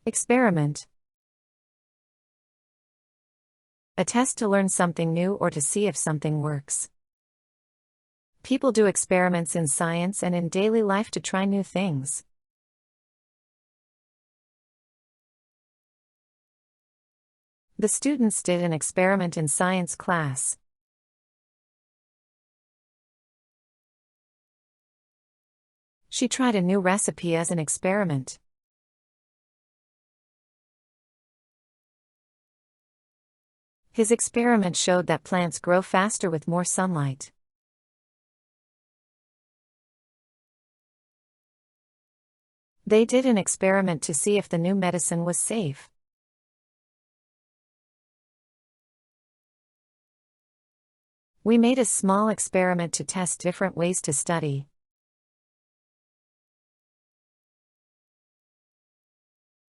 Experiment. A test to learn something new or to see if something works. People do experiments in science and in daily life to try new things. The students did an experiment in science class. She tried a new recipe as an experiment. His experiment showed that plants grow faster with more sunlight. They did an experiment to see if the new medicine was safe. We made a small experiment to test different ways to study.